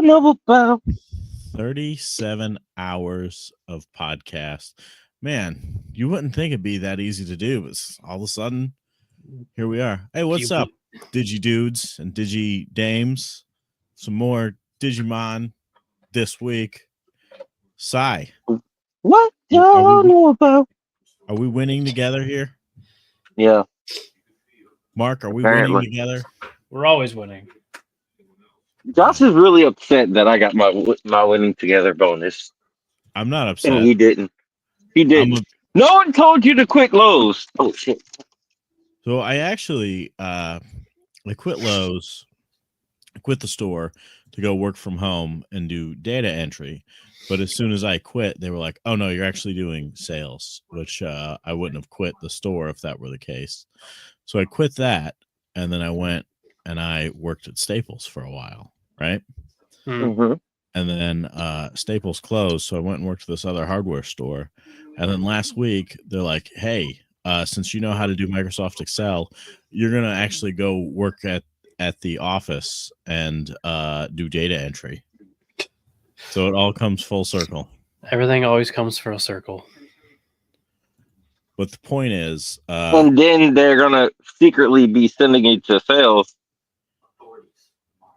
know about. 37 hours of podcast. Man, you wouldn't think it'd be that easy to do, but all of a sudden, here we are. Hey, what's up, Digi dudes and Digi dames? Some more Digimon this week. Sai. What y'all know about? Are we winning together here? Yeah. Mark, are we Apparently. winning together? We're always winning. Josh is really upset that I got my winning together bonus. I'm not upset. And he didn't. He didn't. No one told you to quit Lowe's. Oh, shit. So I actually I quit Lowe's, I quit the store to go work from home and do data entry. But as soon as I quit, they were like, oh, no, you're actually doing sales, which I wouldn't have quit the store if that were the case. So I quit that, and then I went and I worked at Staples for a while, right? Mm-hmm. And then Staples closed, so I went and worked at this other hardware store. And then last week, they're like, hey, since you know how to do Microsoft Excel, you're going to actually go work at the office and do data entry. So it all comes full circle. Everything always comes full circle. But the point is... and then they're going to secretly be sending you to sales.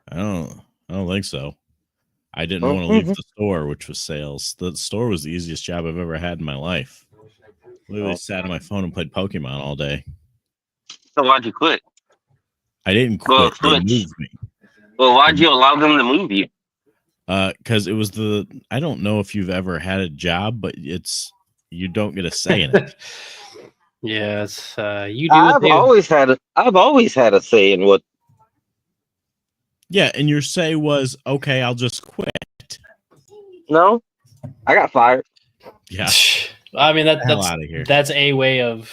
I don't think so. I didn't want to leave the store, which was sales. The store was the easiest job I've ever had in my life. Literally sat on my phone and played Pokemon all day. So why'd you quit? I didn't quit. They moved me. Well, why'd you allow them to move you? Because it was I don't know if you've ever had a job, but you don't get a say in it. Yeah, it's you do. I've always had a say in what. Yeah, and your say was, okay, I'll just quit. No, I got fired. Yeah. I mean, that's out of here. That's a way of.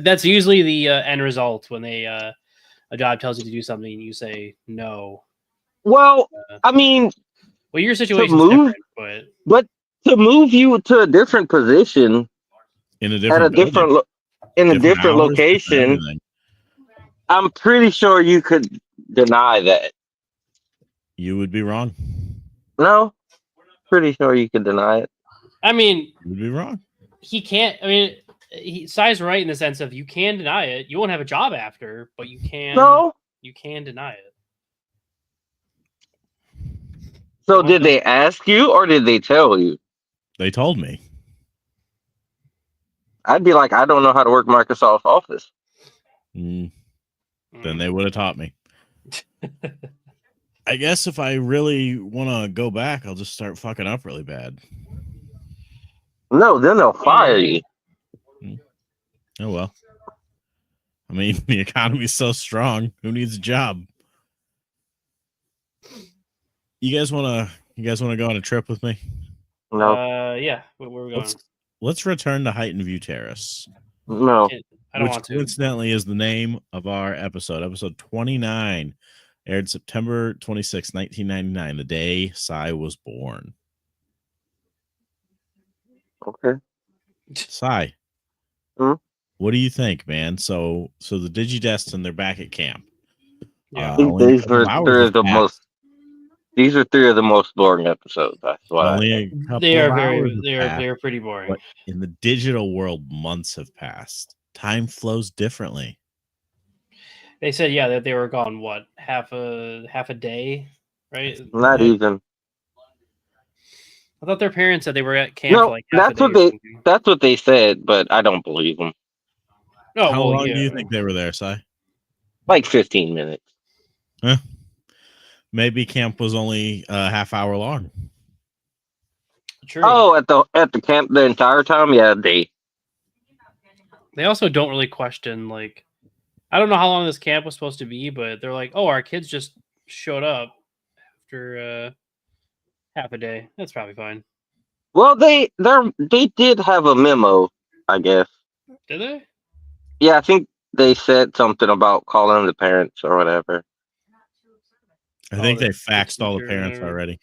That's usually the end result when they a job tells you to do something and you say no. Well, I mean, well, your situation is different, but to move you to a different position in a different different location, I'm pretty sure you could deny that. You would be wrong. No, pretty sure you could deny it. I mean, you would be wrong. He can't. I mean, Sai's right in the sense of you can deny it. You won't have a job after, but you can. No, you can deny it. So did they ask you or did they tell you? They told me. I'd be like, I don't know how to work Microsoft Office. Then they would have taught me. I guess if I really want to go back, I'll just start fucking up really bad. No, then they'll fire you. Oh, well. I mean, the economy's so strong. Who needs a job? You guys want to go on a trip with me? No. Yeah. Where are we going? Let's return to Heighton View Terrace. No. I don't want to. Coincidentally is the name of our episode. Episode 29 aired September 26, 1999, the day Sai was born. Okay. Sai. What do you think, man? So the Digidestined, they're back at camp. Yeah. I think these are three of the most boring episodes. That's why they are pretty boring. But in the digital world, months have passed. Time flows differently. They said, yeah, that they were gone. What, half a day, right? Not even. I thought their parents said they were at camp. No, for like half that's what they said, but I don't believe them. Oh, how long do you think they were there, Sai? Like 15 minutes. Huh? Maybe camp was only a half hour long. True. Oh, at the camp the entire time? Yeah, a day. They also don't really question, like, I don't know how long this camp was supposed to be, but they're like, oh, our kids just showed up after half a day. That's probably fine. Well, they did have a memo, I guess. Did they? Yeah, I think they said something about calling the parents or whatever. I think they faxed all the parents already.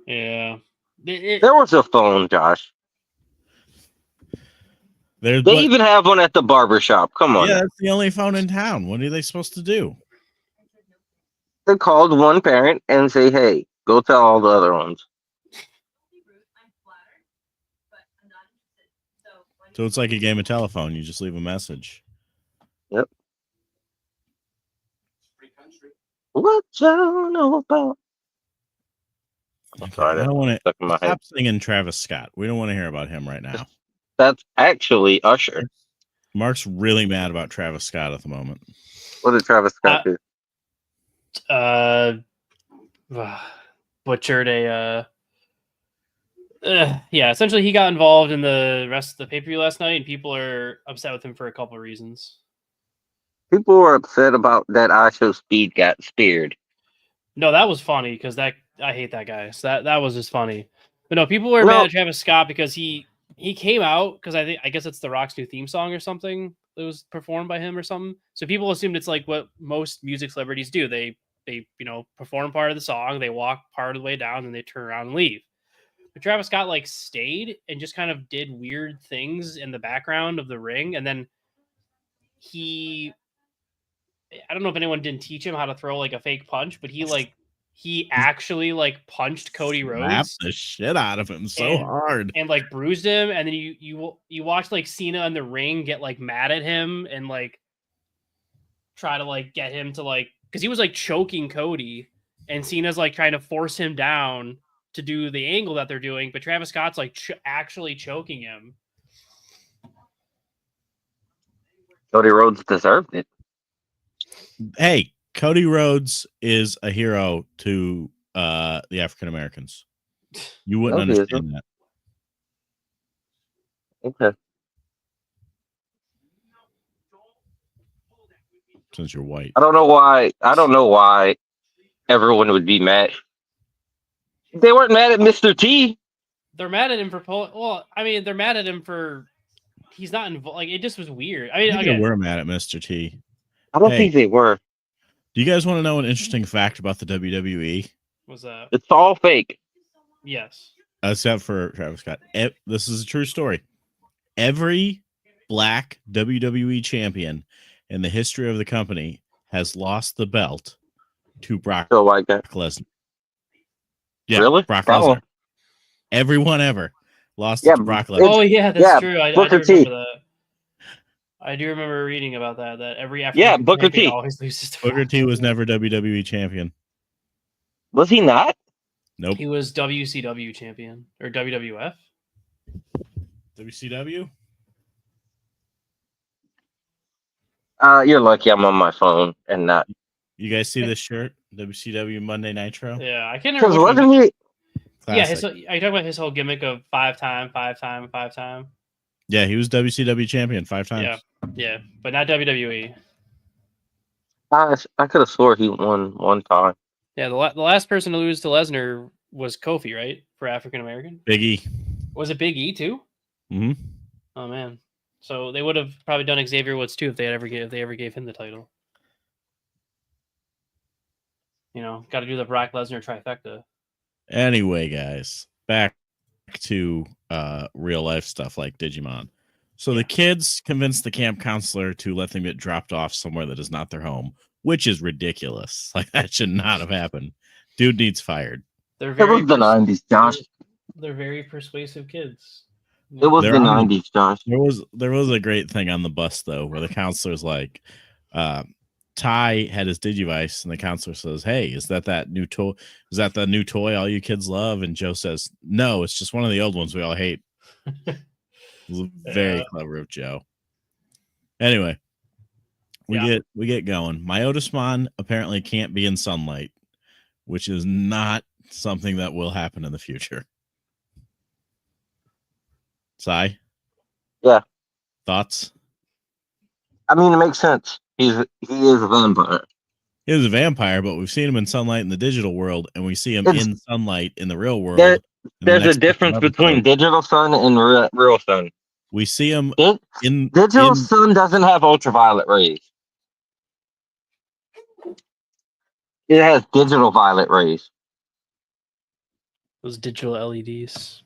Yeah. There was a phone, Josh. They even have one at the barbershop. Come on. Yeah, that's the only phone in town. What are they supposed to do? They called one parent and say, hey, Go tell all the other ones. So it's like a game of telephone. You just leave a message. Yep. What you know about? I'm sorry, I don't want stuck in to my head. stop singing Travis Scott. We don't want to hear about him right now. That's actually Usher. Mark's really mad about Travis Scott at the moment. What did Travis Scott do? Butchered a yeah, essentially he got involved in the rest of the pay-per-view last night, and people are upset with him for a couple of reasons. People were upset about that ISO Speed got speared. No, that was funny because I hate that guy. So that was just funny. But no, people were mad at Travis Scott because he came out because I guess it's the Rock's new theme song or something that was performed by him or something. So people assumed it's like what most music celebrities do. They perform part of the song, they walk part of the way down, and they turn around and leave. But Travis Scott like stayed and just kind of did weird things in the background of the ring, and then I don't know if anyone didn't teach him how to throw like a fake punch, but he actually like punched Cody Rhodes, the shit out of him so hard, and like bruised him. And then you watch like Cena in the ring get like mad at him and like try to like get him to like, because he was like choking Cody, and Cena's like trying to force him down to do the angle that they're doing, but Travis Scott's like actually choking him. Cody Rhodes deserved it. Hey, Cody Rhodes is a hero to the African Americans. You wouldn't understand that. Okay. Since you're white. I don't know why everyone would be mad. They weren't mad at Mr. T. They're mad at him for they're mad at him for he's not involved. Like, it just was weird. I mean, they were mad at Mr. T. I don't think they were. Do you guys want to know an interesting fact about the WWE? What's that? It's all fake. Yes. Except for Travis Scott. This is a true story. Every black WWE champion in the history of the company has lost the belt to Brock Lesnar. Yeah, really? Brock Lesnar. Everyone ever lost it to Brock Lesnar. Oh yeah, that's true. I do remember that. I do remember reading about that. That every African Booker T always loses to Booker T was never WWE champion. Was he not? Nope. He was WCW champion or WWF. WCW. You're lucky I'm on my phone and not. You guys see this shirt? WCW Monday Nitro. Yeah, I can't remember. Wasn't he? Classic. Yeah, are you talking about his whole gimmick of 5-time? Yeah, he was WCW champion 5 times. Yeah, but not WWE. I could have swore he won one time. Yeah, the last person to lose to Lesnar was Kofi, right? For African American. Big E. Was it Big E too? Mm-hmm. Oh man, so they would have probably done Xavier Woods too if they ever gave him the title. You know, got to do the Brock Lesnar trifecta. Anyway, guys, back to real life stuff like Digimon. So the kids convinced the camp counselor to let them get dropped off somewhere that is not their home, which is ridiculous. Like, that should not have happened. Dude needs fired. It was the 90s, Josh. They're very persuasive kids. It was the 90s, Josh. There was a great thing on the bus though, where the counselor's like, Ty had his Digivice, and the counselor says, "Hey, is that new toy? Is that the new toy all you kids love?" And Joe says, "No, it's just one of the old ones we all hate." Very clever of Joe. Anyway, we get going. Myotismon apparently can't be in sunlight, which is not something that will happen in the future. Sai? Yeah. Thoughts? I mean, it makes sense. He is a vampire. He is a vampire, but we've seen him in sunlight in the digital world, and we see him in sunlight in the real world. There's a difference between digital sun and real sun. We see him in digital sun doesn't have ultraviolet rays. It has digital violet rays. Those digital LEDs.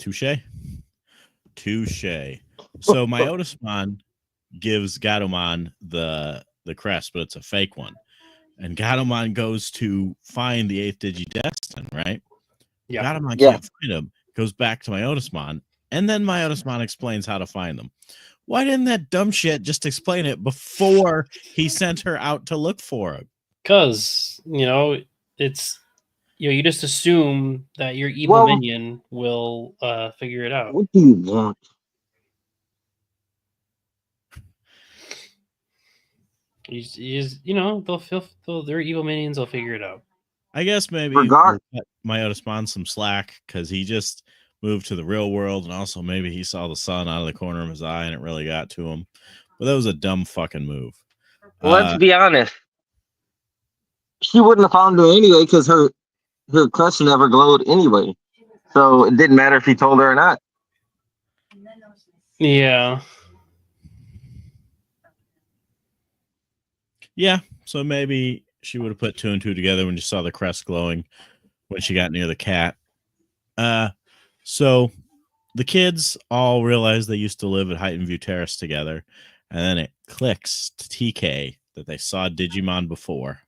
Touche. So Myotismon gives Gatomon the crest, but it's a fake one. and Gatomon goes to find the 8th Digidestin, right? Yeah. Gatomon Yeah. can't find him, goes back to Myotismon, and then Myotismon explains how to find them. Why didn't that dumb shit just explain it before he sent her out to look for him? Because, it's, you just assume that your evil minion will figure it out. What do you want? Their evil minions will figure it out. I guess maybe Regard- we'll cut Myotismon some slack because he just moved to the real world, and also maybe he saw the sun out of the corner of his eye and it really got to him. But that was a dumb fucking move. Let's be honest. She wouldn't have found her anyway because her crush never glowed anyway. So it didn't matter if he told her or not. Yeah. Yeah, so maybe she would have put 2 and 2 together when she saw the crest glowing when she got near the cat. So the kids all realize they used to live at Heighton View Terrace together, and then it clicks to TK that they saw Digimon before.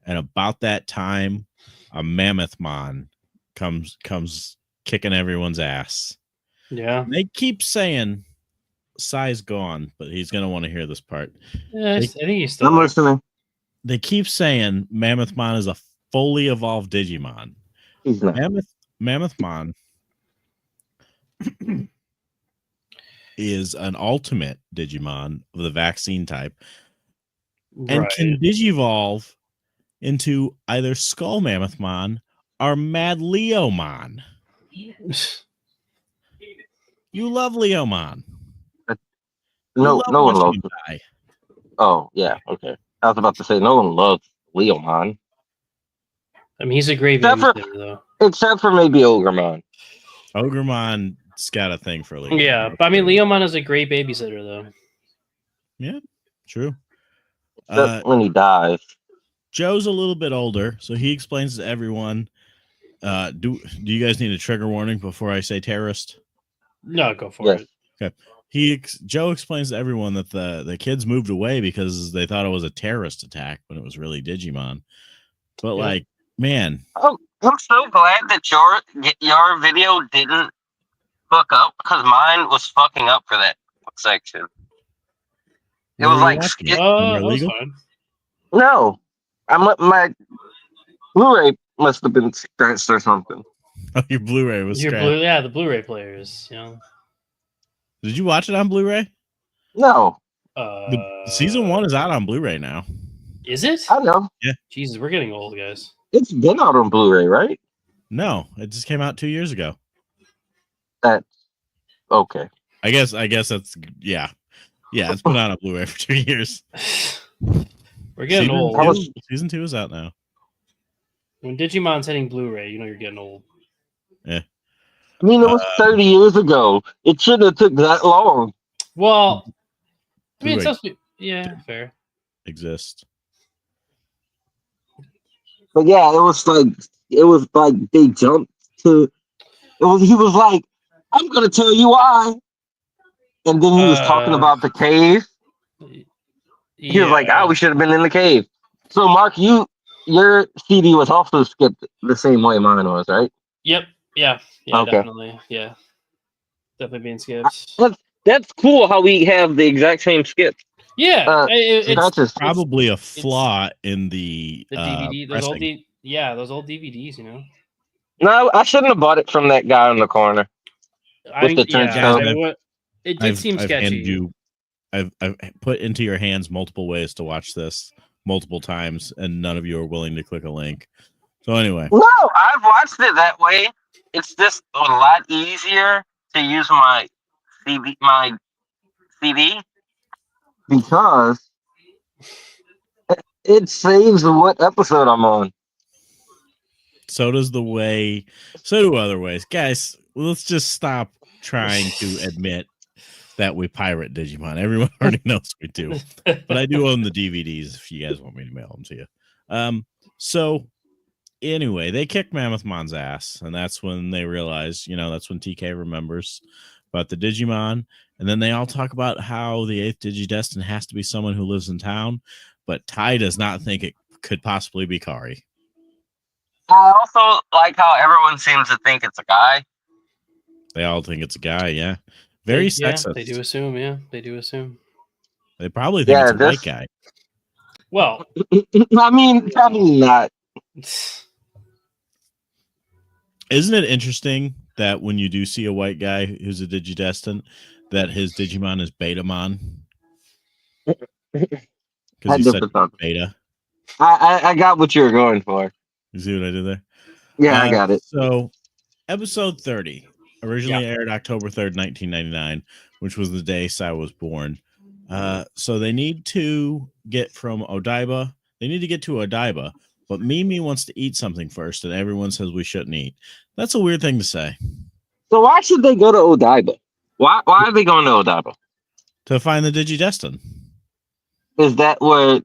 And about that time, a Mammothmon comes kicking everyone's ass. Yeah. They keep saying Sai's gone, but he's gonna want to hear this part. Yeah, I think he's still I'm there. listening. They keep saying Mammothmon is a fully evolved Digimon. He's not. Mammothmon is an ultimate Digimon of the vaccine type and Right. can digivolve into either Skull Mammothmon or Mad Leomon. You love Leomon. No one loves him him. die. Oh, yeah, okay. I was about to say no one loves Leomon. I mean, he's a great Except for- babysitter, though. Except for maybe Ogremon. Ogremon's got a thing for Leomon. Yeah, but I mean, Leomon is a great babysitter, though. Yeah, true. Except when he dies. Joe's a little bit older, so he explains to everyone. Do you guys need a trigger warning before I say terrorist? No, go for Yes. it. Okay. Joe explains to everyone that the kids moved away because they thought it was a terrorist attack when it was really Digimon. But Yeah. like, man, Oh, I'm so glad that your video didn't fuck up because mine was fucking up for that section. It what was were you like watching? it- When That you're was illegal? fine. no, my Blu-ray must have been scratched or something. Oh, your Blu-ray was scratched. The Blu-ray players. Did you watch it on Blu-ray? No, Season 1 is out on Blu-ray now. Is it? I know Jesus, we're getting old, guys. it's been out on Blu-ray, right? No, it just came out 2 years ago. That's okay. I guess that's yeah. It's been out on Blu-ray for 2 years. We're getting old. Season 2 is out now. When Digimon's hitting Blu-ray, you're getting old. I mean, it was 30 years ago. It shouldn't have took that long. Well, I mean, it's Blu-ray supposed to be, yeah, fair. Exist. But yeah, it was like they jumped to. He was like, "I'm gonna tell you why," and then he was talking about the cave. He was like, "Oh, we should have been in the cave." So, Mark, your CD was also skipped the same way mine was, right? Yep. Yeah. Okay. Definitely. Yeah. Definitely being skipped. That's cool how we have the exact same skip. Yeah. It's Probably a flaw in the DVD. Those old pressing. those old DVDs. No, I shouldn't have bought it from that guy in the corner. With the turnstile. It did seem sketchy. I've put into your hands multiple ways to watch this multiple times, and none of you are willing to click a link. So anyway, No, I've watched it that way. It's just a lot easier to use my CD because it saves what episode I'm on. so do other ways, guys. Let's just stop trying to admit that we pirate Digimon. Everyone already knows we do, but I do own the DVDs if you guys want me to mail them to you. So anyway, they kick Mammothmon's ass, and that's when they realize, that's when TK remembers about the Digimon, and then they all talk about how the 8th Digidestin has to be someone who lives in town, but Ty does not think it could possibly be Kari. I also like how everyone seems to think it's a guy. They all think it's a guy, yeah. Very sexist. Yeah, they do assume, yeah. They do assume. They probably think it's a white guy. Well, I mean, probably not. Isn't it interesting that when you do see a white guy who's a Digidestined, that his Digimon is Betamon? Because he's such a beta. I got what you were going for. You see what I did there? Yeah, I got it. So, episode 30 originally aired October 3rd, 1999, which was the day Sai was born. So they need to get from Odaiba. They need to get to Odaiba, but Mimi wants to eat something first, and everyone says we shouldn't eat. That's a weird thing to say. So why should they go to Odaiba? Why are they going to Odaiba? To find the Digidestined. Is that where?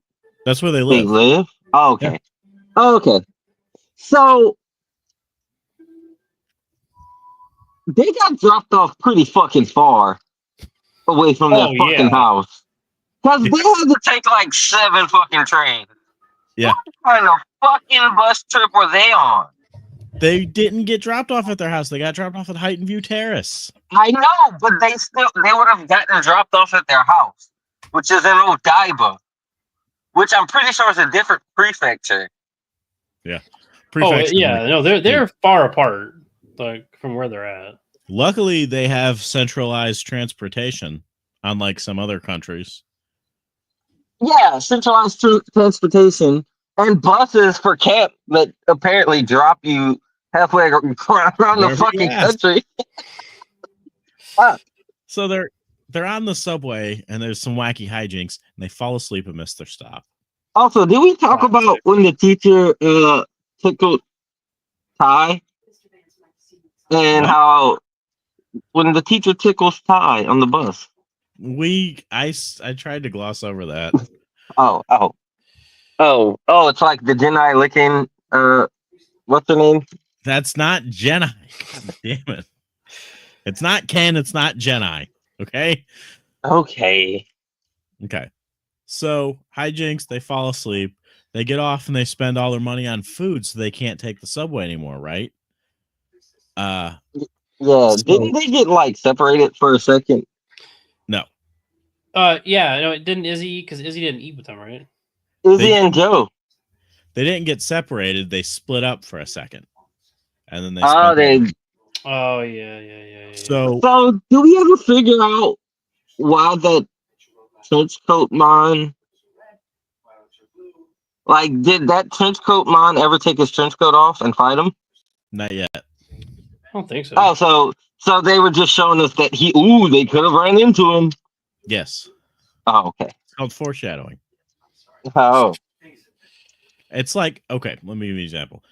That's where they live. They live? Oh, okay. Yeah. Oh, okay. So they got dropped off pretty fucking far away from their fucking house. Because they had to take like 7 fucking trains. Yeah. What kind of fucking bus trip were they on? They didn't get dropped off at their house. They got dropped off at Heighton View Terrace. I know, but they would have gotten dropped off at their house, which is in Odaiba, which I'm pretty sure is a different prefecture. Yeah. They're far apart, like from where they're at. Luckily, they have centralized transportation, unlike some other countries. Yeah, centralized transportation and buses for camp that apparently drop you halfway around the fucking country. Wow. So they're on the subway and there's some wacky hijinks and they fall asleep and miss their stop. Also, did we talk about when the teacher tickled Ty and how when the teacher tickles Ty on the bus? I tried to gloss over that. Oh, it's like the Jedi licking what's her name? That's not Jedi. God damn it. It's not Ken, it's not Jedi. Okay. Okay. So hijinks, they fall asleep, they get off and they spend all their money on food so they can't take the subway anymore, right? Yeah, didn't they get like separated for a second? No. It didn't Izzy, because Izzy didn't eat with them, right? Izzy and Joe. They didn't get separated, they split up for a second. And then yeah. So do we ever figure out why that trench coat mon, like, did that trench coat mon ever take his trench coat off and fight him? Not yet. I don't think so. Oh, so they were just showing us that they could have ran into him. Yes. Oh, okay. It's called foreshadowing. Oh. It's like, okay, let me give you an example.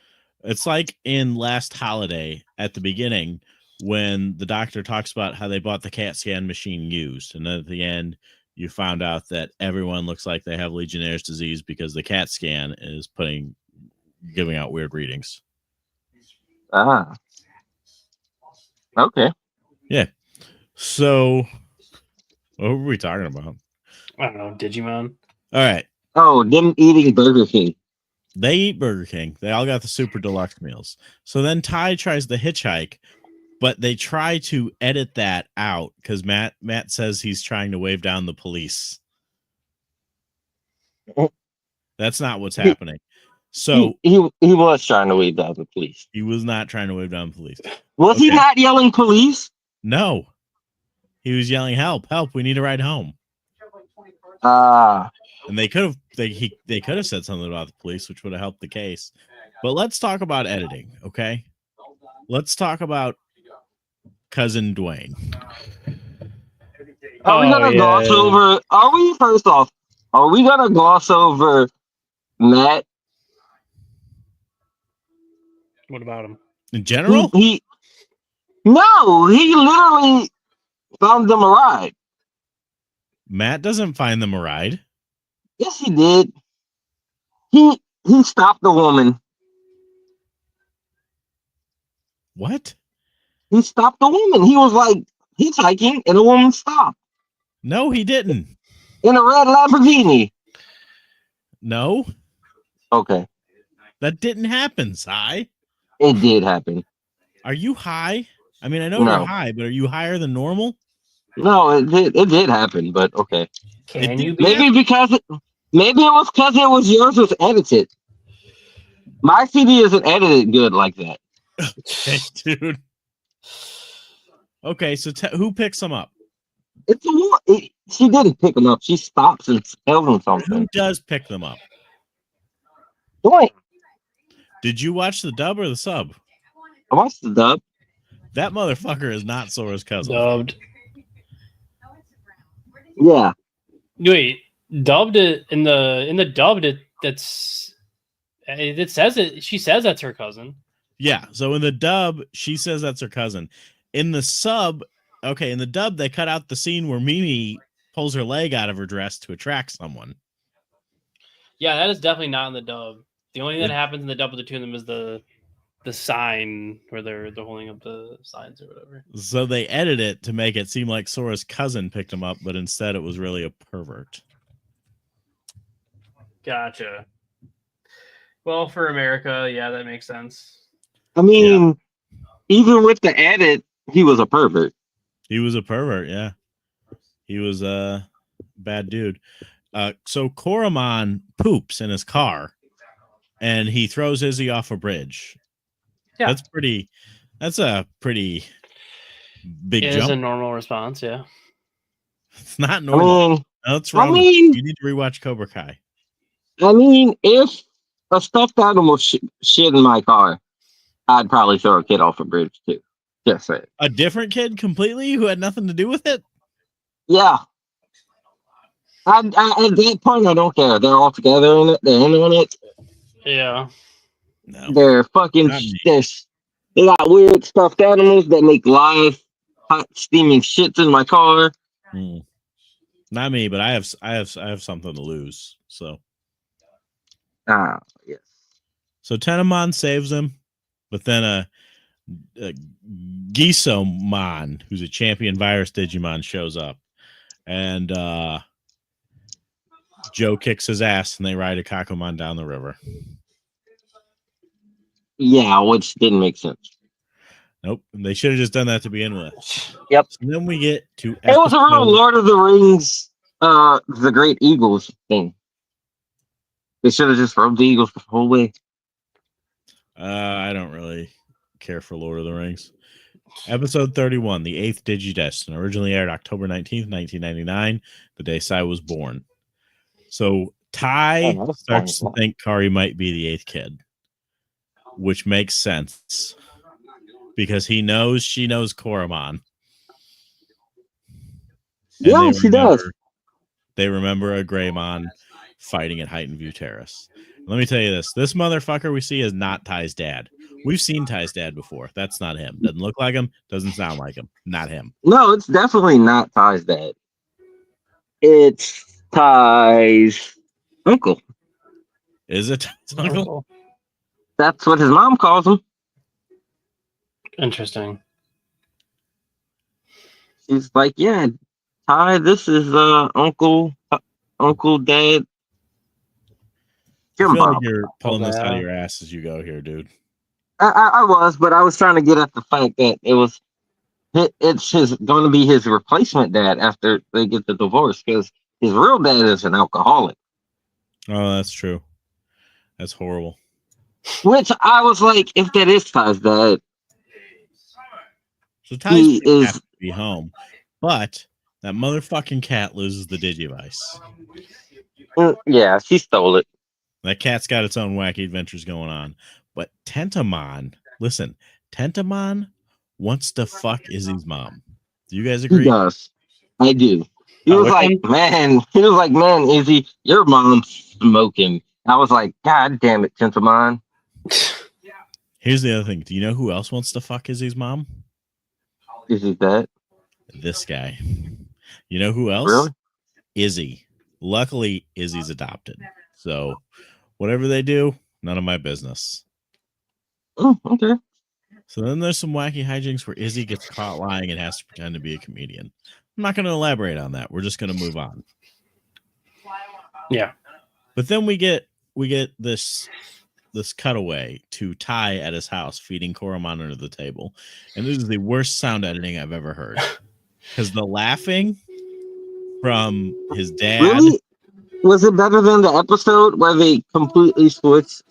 It's like in Last Holiday at the beginning when the doctor talks about how they bought the CAT scan machine used. And then at the end, you found out that everyone looks like they have Legionnaire's disease because the CAT scan is giving out weird readings. Ah. Okay. Yeah. So, what were we talking about? I don't know, Digimon. All right. Oh, them eating Burger King. They eat Burger King. They all got the super deluxe meals. So then Ty tries the hitchhike, but they try to edit that out because Matt says he's trying to wave down the police. That's not what's happening. So he was trying to wave down the police. He was not trying to wave down the police. Was he not yelling police? No. He was yelling, help, we need a ride home. And they could have said something about the police, which would have helped the case. But let's talk about editing, okay? Let's talk about Cousin Dwayne. Are we gonna gloss over? Are we gonna gloss over Matt? What about him? In general? He literally found them a ride. Matt doesn't find them a ride. Yes, he did. He stopped the woman. What? He stopped the woman. He was like hitchhiking, and the woman stopped. No, he didn't. In a red Lamborghini. No, Okay, that didn't happen, Sai. it did happen. Are you high? I mean, I know you're No, high, but are you higher than normal? no, it did. It did happen, but okay. Can did you be? Maybe maybe it was because it was yours was edited. My CD isn't edited good like that. Hey, dude. Okay, so who picks them up? It's a woman. She didn't pick him up. She stops and tells him Who something. does pick them up? Dwayne, Did you watch the dub or the sub? I watched the dub. That motherfucker is not Sora's cousin. Dubbed. Yeah, Wait, dubbed it in the dubbed it. It says it. She says that's her cousin. Yeah, so in the dub, she says that's her cousin. In the sub, okay, in the dub, they cut out the scene where Mimi pulls her leg out of her dress to attract someone. Yeah, that is definitely not in the dub. The only thing that happens in the dub with the two of them is the sign where they're holding up the signs or whatever. So they edit it to make it seem like Sora's cousin picked him up, but instead it was really a pervert. Gotcha. Well, for America, yeah, that makes sense. I mean, even with the edit, he was a pervert. He was a pervert, yeah. He was a bad dude. So Koromon poops in his car, and he throws Izzy off a bridge. Yeah, That's a pretty big it jump. is a normal response. Yeah, It's not normal. That's wrong. mean, you need to rewatch Cobra Kai. I mean, if a stuffed animal shit in my car, I'd probably throw a kid off a bridge too. Just say it. A different kid completely who had nothing to do with it? Yeah. At that point, I don't care. They're all together in it. They're in on it. yeah. No. They're fucking. They got weird stuffed animals that make live hot steaming shits in my car. Not me, but I have something to lose. So. Yes. So Tenamon saves him, but then a Gisomon, who's a champion virus Digimon, shows up, and Joe kicks his ass, and they ride a Kakumon down the river. Yeah, which didn't make sense. Nope, they should have just done that to begin with. Yep. So then we get to it was a real Lord of the Rings, the Great Eagles thing. They should have just rode the Eagles the whole way. I don't really care for Lord of the Rings. Episode 31, The 8th Digidestin, originally aired October 19th, 1999, the day Sai was born. So Tai starts to think Kari might be the 8th kid, which makes sense because she knows Koromon. Yeah, she does. They remember a Greymon fighting at Heightened View Terrace. Let me tell you this motherfucker we see is not Ty's dad. We've seen Ty's dad before. That's not him. Doesn't look like him. Doesn't sound like him. Not him. No, it's definitely not Ty's dad. It's Ty's uncle. Is it Ty's uncle? That's what his mom calls him. Interesting. She's like, yeah, Ty, this is uncle dad. I feel like you're pulling this out of your ass as you go here, dude. I was, but I was trying to get at the fact that it's going to be his replacement dad after they get the divorce because his real dad is an alcoholic. Oh, that's true. That's horrible. Which I was like, if that is Ty's dad, so Ty's has to be home, but that motherfucking cat loses the Digivice. Yeah, she stole it. That cat's got its own wacky adventures going on. But Tentamon wants to fuck Izzy's mom. Do you guys agree? He does. I do. He was like, man, Izzy, your mom's smoking. I was like, God damn it, Tentamon. Here's the other thing. Do you know who else wants to fuck Izzy's mom? Izzy's dad. This guy. You know who else? Really? Izzy. Luckily, Izzy's adopted. So whatever they do, none of my business. Oh, okay. So then there's some wacky hijinks where Izzy gets caught lying and has to pretend to be a comedian. I'm not going to elaborate on that. We're just going to move on. Yeah. But then we get this cutaway to Ty at his house feeding Koromon under the table, and this is the worst sound editing I've ever heard because the laughing from his dad. Really? Was it better than the episode where they completely switched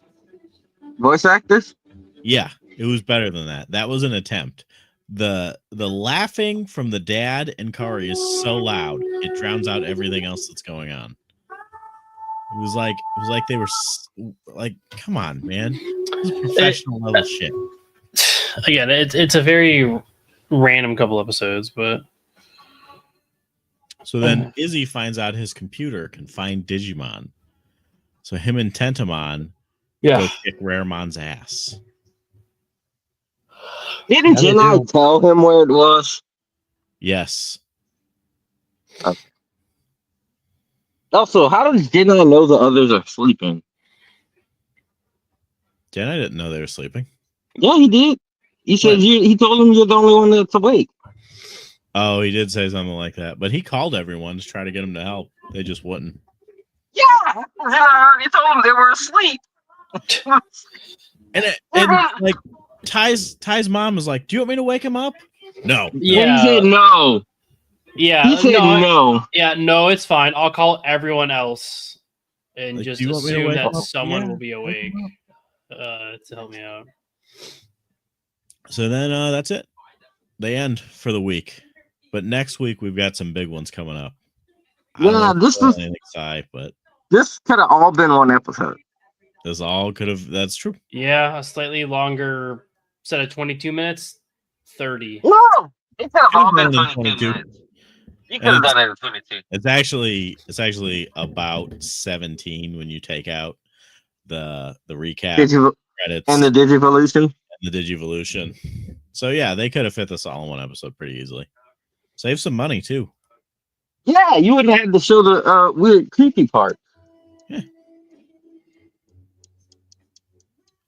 voice actors? Yeah, it was better than that. That was an attempt. The laughing from the dad and Kari is so loud it drowns out everything else that's going on. It was like they were like, come on, man, this is professional level shit. Again, it's a very random couple episodes, but so then Izzy finds out his computer can find Digimon, so him and Tentamon go kick Raremon's ass. Didn't Jedi tell him where it was? Yes. Okay. Also, how does Jedi know the others are sleeping? Jedi didn't know they were sleeping. Yeah, he did. He said he told him you're the only one that's awake. Oh, he did say something like that, but he called everyone to try to get them to help. They just wouldn't. Yeah, he told them they were asleep. and like Ty's mom was like, "Do you want me to wake him up?" No. Yeah, he said no. Yeah, he said no. Yeah, no, it's fine. I'll call everyone else and Like, just assume that someone will be awake to help me out. So then that's it. They end for the week. But next week we've got some big ones coming up. Yeah, this could have all been one episode. This all could have. That's true. Yeah, a slightly longer set of 22 minutes, 30. No, it could have all been 22 minutes. You could have done it in 22. It's actually about 17 when you take out the recap credits and the Digivolution. So yeah, they could have fit this all in one episode pretty easily. Save some money too. Yeah, you wouldn't have to show the weird creepy part. Yeah.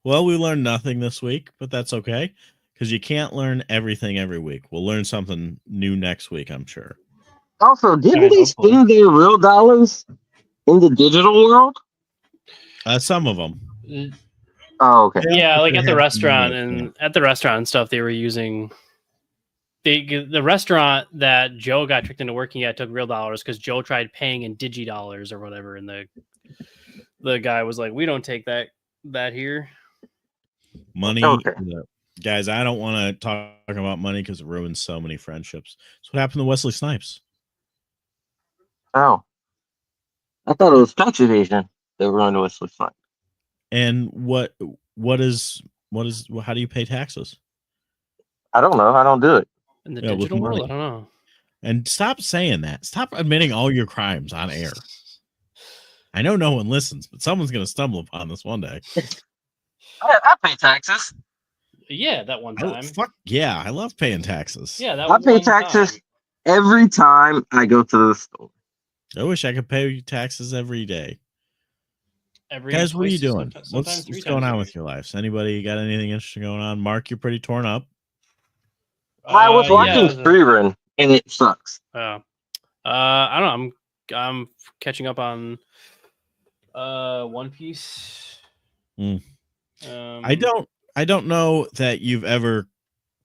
Well, we learned nothing this week, but that's okay because you can't learn everything every week. We'll learn something new next week, I'm sure. Also, didn't they spend their real dollars in the digital world? Some of them. Oh, okay. Yeah, like at the restaurant and stuff, they were using the restaurant that Joe got tricked into working at took real dollars because Joe tried paying in digi dollars or whatever, and the guy was like, "We don't take that here." Money, okay. Guys. I don't want to talk about money because it ruins so many friendships. That's what happened to Wesley Snipes. Oh, I thought it was tax evasion that ruined Wesley Snipes. And what is how do you pay taxes? I don't know. I don't do it. In the digital world, I don't know. And stop saying that. Stop admitting all your crimes on air. I know no one listens, but someone's going to stumble upon this one day. I pay taxes. Yeah, that one time. Yeah, I love paying taxes. Yeah, I pay taxes every time I go to the store. I wish I could pay taxes every day. Guys, what are you doing? What's going on with your lives? Anybody got anything interesting going on? Mark, you're pretty torn up. I was watching Freerun, and it sucks. I don't know. I'm catching up on One Piece. I don't know that you've ever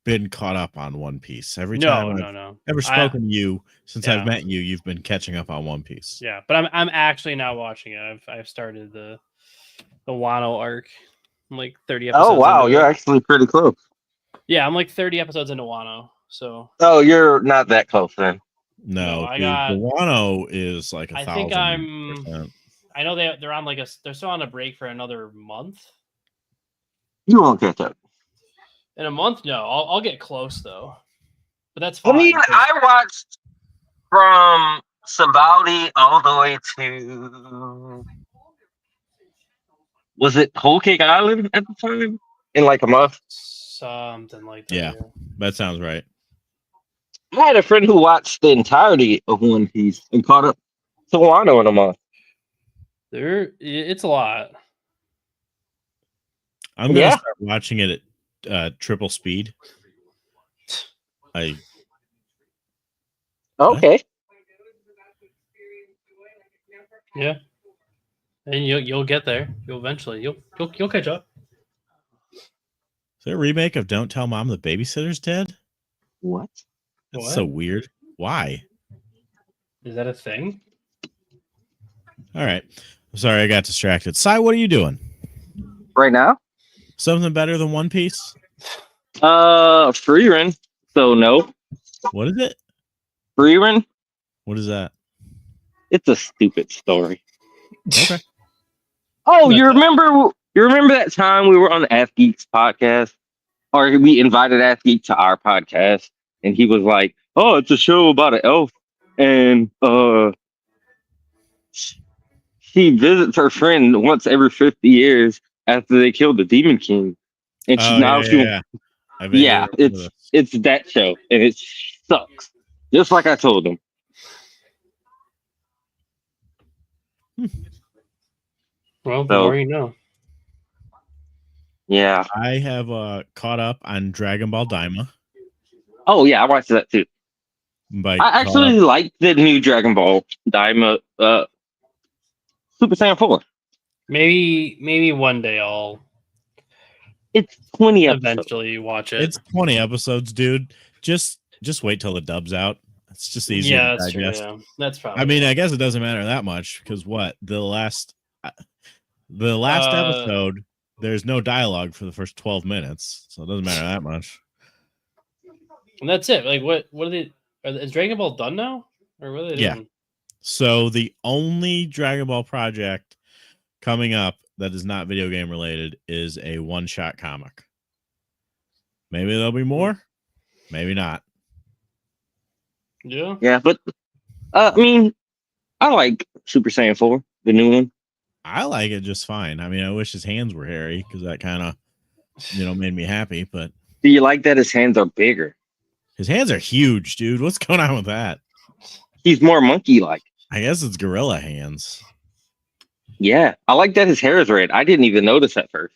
been caught up on One Piece. Every time I've ever spoken to you since I've met you, you've been catching up on One Piece. Yeah, but I'm actually now watching it. I've started the Wano arc. I'm like 30 episodes. Oh wow, you're actually pretty close. Yeah, I'm like 30 episodes into Wano. So. Oh, you're not that close then. No, dude, the Wano is like 1,000%. I think I know they're on they're still on a break for another month. You won't catch up. In a month, no. I'll get close though, but that's fine. I mean, I watched from Sabaudi all the way to was it Whole Cake Island at the time in like a month? Something like that. Yeah, that sounds right. I had a friend who watched the entirety of One Piece and caught up to Wano in a month. It's a lot. I'm gonna start watching it at triple speed. Okay. Yeah. And you'll get there. You'll eventually you'll catch up. Is there a remake of Don't Tell Mom the Babysitter's Dead? What? That's What? so weird. Why? Is that a thing? All right. I'm sorry, I got distracted. Sai, what are you doing? Right now? Something better than One Piece? Free run. So no. What is it? Free run? What is that? It's a stupid story. Okay. Oh, you remember that time we were on the Ask Geeks podcast? Or we invited Ask Geek to our podcast, and he was like, "Oh, it's a show about an elf, and she visits her friend once every 50 years after they kill the Demon King." And Oh, yeah. I vaguely remember this. it's that show, and it sucks. Just like I told him. Well, the more you know. Yeah. I have caught up on Dragon Ball Daima. Oh yeah, I watched that too. I actually like the new Dragon Ball Daima Super Saiyan 4. Maybe one day I'll It's 20 episodes. eventually watch it. It's 20 episodes, dude. Just wait till the dub's out. It's just easier to that's digest. true, yeah. That's probably. I mean, I guess it doesn't matter that much because the last episode, there's no dialogue for the first 12 minutes, so it doesn't matter that much. And that's it. Like, what are they? Is Dragon Ball done now, or what are they doing? So the only Dragon Ball project coming up that is not video game related is a one-shot comic. Maybe there'll be more, maybe not. Yeah, but I mean, I like Super Saiyan 4, the new one. I like it just fine. I mean, I wish his hands were hairy because that kind of, made me happy. But do you like that his hands are bigger? His hands are huge, dude. What's going on with that? He's more monkey-like. I guess it's gorilla hands. Yeah, I like that his hair is red. I didn't even notice at first.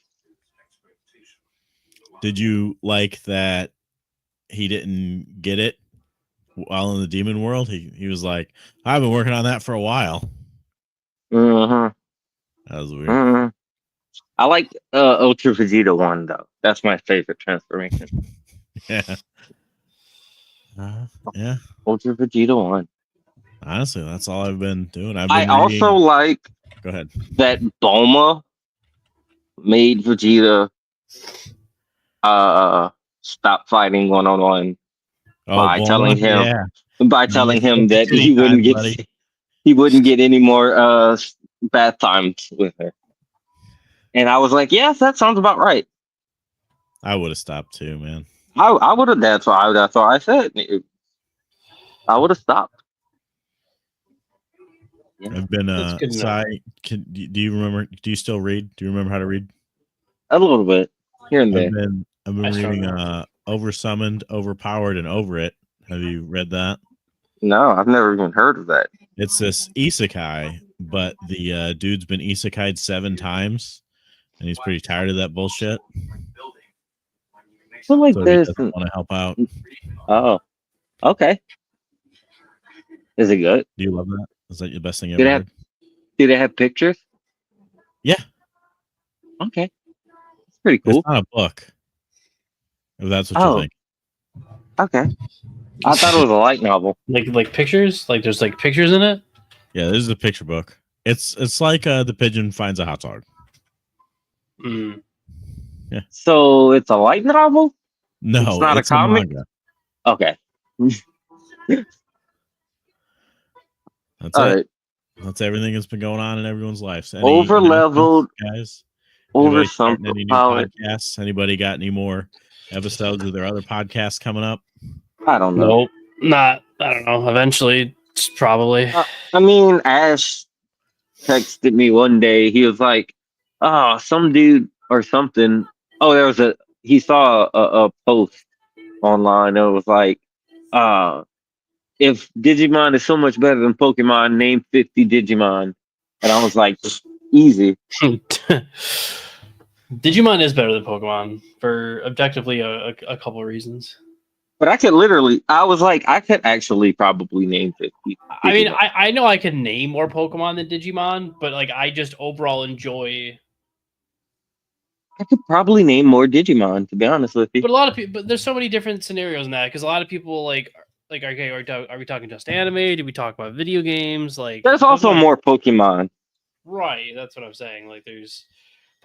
Did you like that he didn't get it while in the demon world? He was like, I've been working on that for a while. Uh-huh. That was weird. Uh-huh. I like Ultra Vegeta 1, though. That's my favorite transformation. Yeah. Yeah. Ultra Vegeta 1. Honestly, that's all I've been doing. I also like Go ahead. that Bulma made Vegeta stop fighting one-on-one by telling him that he wouldn't get any more bath times with her. And I was like, yes, that sounds about right. I would have stopped too, man. I would have. That's what I said. I would have stopped. Yeah. I've been do you remember? Do you still read? Do you remember how to read? A little bit here and there. I've been reading Oversummoned, Overpowered, and Over It. Have you read that? No, I've never even heard of that. It's this isekai, but the dude's been isekai'd 7 times, and he's pretty tired of that bullshit. So like so this, he doesn't want to help out. Oh, okay. Is it good? Do you love that? Is that the best thing you ever heard? Do they have pictures? Yeah. Okay. It's pretty cool. It's not a book. If that's what you think. Okay. I thought it was a light novel. Like pictures? Like there's like pictures in it? Yeah, this is a picture book. It's like the pigeon finds a hot dog. Mm. Yeah. So it's a light novel? No, it's not a comic. Okay. That's all it. Right. That's everything that's been going on in everyone's lives. Over leveled, guys. Over some any new podcasts? Anybody got any more episodes of their other podcasts coming up? I don't know. Nope. Not. I don't know. Eventually, probably. I mean, Ash texted me one day. He was like, "Oh, some dude or something." Oh, he saw a post online. It was like, if Digimon is so much better than Pokemon, name 50 Digimon. And I was like, easy. Digimon is better than Pokemon for objectively a couple of reasons. But I could literally, I was like, I could actually probably name 50. I mean, Digimon. I know I can name more Pokemon than Digimon, but like I just overall enjoy. I could probably name more Digimon, to be honest with you. But a lot of people, but there's so many different scenarios in that because a lot of people like okay, are we talking just anime? Do we talk about video games? Like There's also more Pokemon. Right, that's what I'm saying. Like there's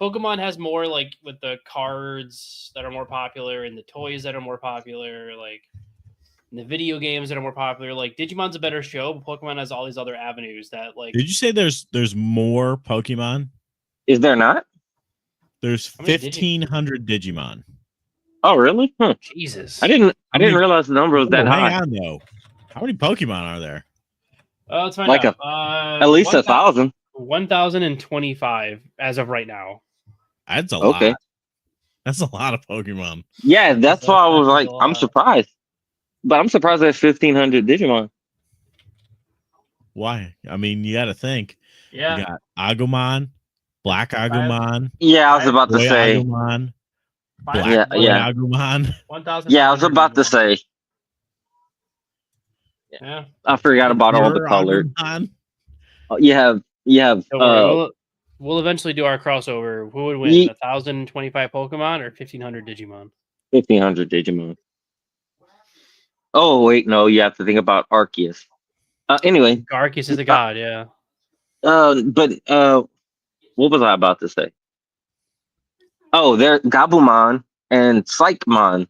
Pokemon has more like with the cards that are more popular and the toys that are more popular, like and the video games that are more popular. Like Digimon's a better show, but Pokemon has all these other avenues that like. Did you say there's more Pokemon? Is there not? There's 1,500 Digimon. Oh, really? Huh. Jesus. I didn't realize the number was that high. Hang on, though. How many Pokemon are there? Let's find Like out. at least 1,000. 1,025 as of right now. That's a Okay. lot. That's a lot of Pokemon. Yeah, that's why I was like, I'm lot. surprised. But I'm surprised there's 1,500 Digimon. Why? I mean, you got to think. Yeah. You got Agumon, Black Agumon. Yeah, I was about to Boy say. Agumon, Yeah, Black Boy yeah. Agumon. 1,000. Yeah, I was about to say. Yeah. I forgot about all the colors. Agumon. You have Don't worry, we'll eventually do our crossover. Who would win? 1,025 Pokemon or 1,500 Digimon? 1,500 Digimon. Oh wait, no, you have to think about Arceus. Anyway, Arceus is the god, yeah. But what was I about to say? Oh, they're Gabumon and Psychmon.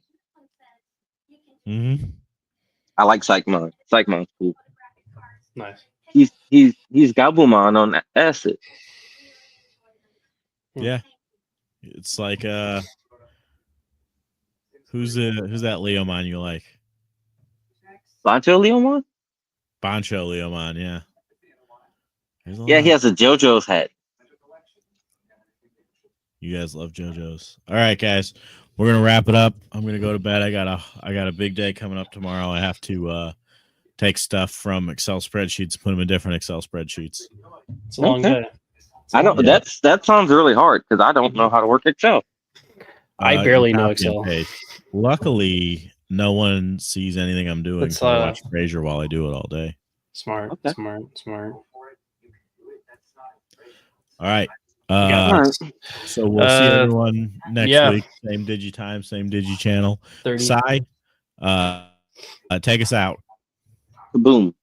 Mm-hmm. I like Psychmon. Psychmon's cool. Nice. He's Gabumon on acid. Yeah, it's like who's that Leomon you like? Bancho Leomon? Bancho Leomon, yeah. Yeah, he has a JoJo's head. You guys love JoJo's. All right, guys, we're gonna wrap it up. I'm gonna go to bed. I got a big day coming up tomorrow. I have to take stuff from Excel spreadsheets, put them in different Excel spreadsheets. It's a long day. I don't. Yeah. That sounds really hard because I don't know how to work Excel. I barely know Excel. Luckily, no one sees anything I'm doing. It's, So I watch Frasier while I do it all day. Smart. Okay. Smart. All right. So we'll see everyone next week. Same Digi time, same Digi channel. 30. Sai, take us out. Boom.